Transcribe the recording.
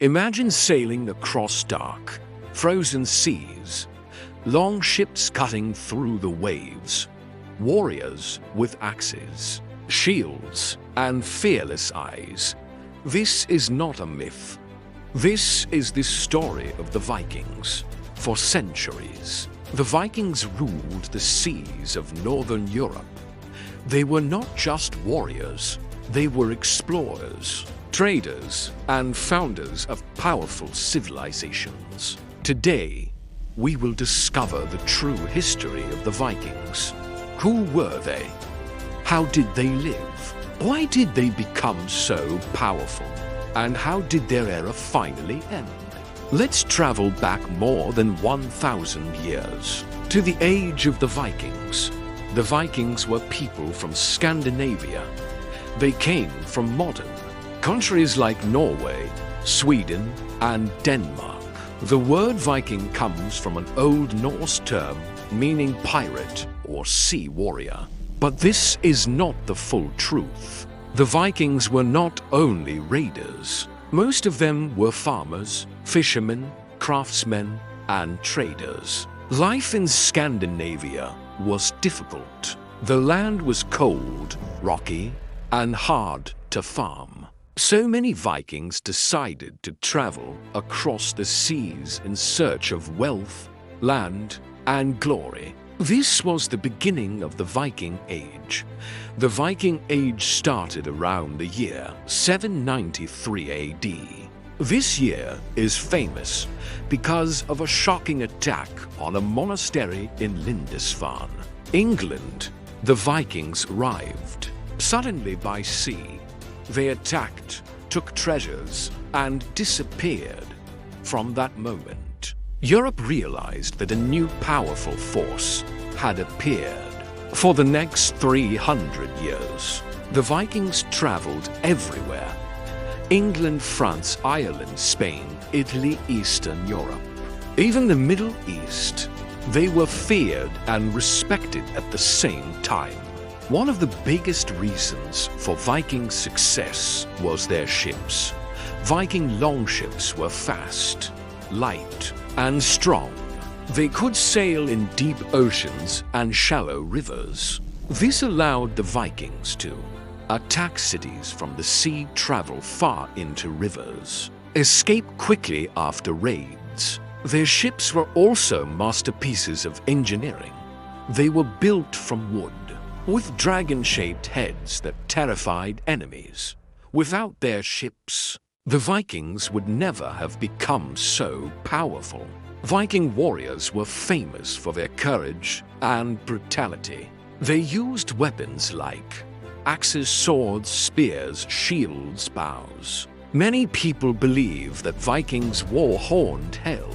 Imagine sailing across dark, frozen seas, long ships cutting through the waves, warriors with axes, shields, and fearless eyes. This is not a myth. This is the story of the Vikings. For centuries, the Vikings ruled the seas of Northern Europe. They were not just warriors, they were explorers, traders, and founders of powerful civilizations. Today, we will discover the true history of the Vikings. Who were they? How did they live? Why did they become so powerful? And how did their era finally end? Let's travel back more than 1,000 years to the age of the Vikings. The Vikings were people from Scandinavia. They came from modern countries like Norway, Sweden, and Denmark. The word Viking comes from an Old Norse term meaning pirate or sea warrior. But this is not the full truth. The Vikings were not only raiders. Most of them were farmers, fishermen, craftsmen, and traders. Life in Scandinavia was difficult. The land was cold, rocky, and hard to farm. So many Vikings decided to travel across the seas in search of wealth, land, and glory. This was the beginning of the Viking Age. The Viking Age started around the year 793 AD. This year is famous because of a shocking attack on a monastery in Lindisfarne, England. The Vikings arrived suddenly by sea. They attacked, took treasures, and disappeared. From that moment, Europe realized that a new powerful force had appeared. For the next 300 years, the Vikings traveled everywhere: England, France, Ireland, Spain, Italy, Eastern Europe. Even the Middle East. They were feared and respected at the same time. One of the biggest reasons for Viking success was their ships. Viking longships were fast, light, and strong. They could sail in deep oceans and shallow rivers. This allowed the Vikings to attack cities from the sea, travel far into rivers, escape quickly after raids. Their ships were also masterpieces of engineering. They were built from wood, with dragon-shaped heads that terrified enemies. Without their ships, the Vikings would never have become so powerful. Viking warriors were famous for their courage and brutality. They used weapons like axes, swords, spears, shields, bows. Many people believe that Vikings wore horned hell,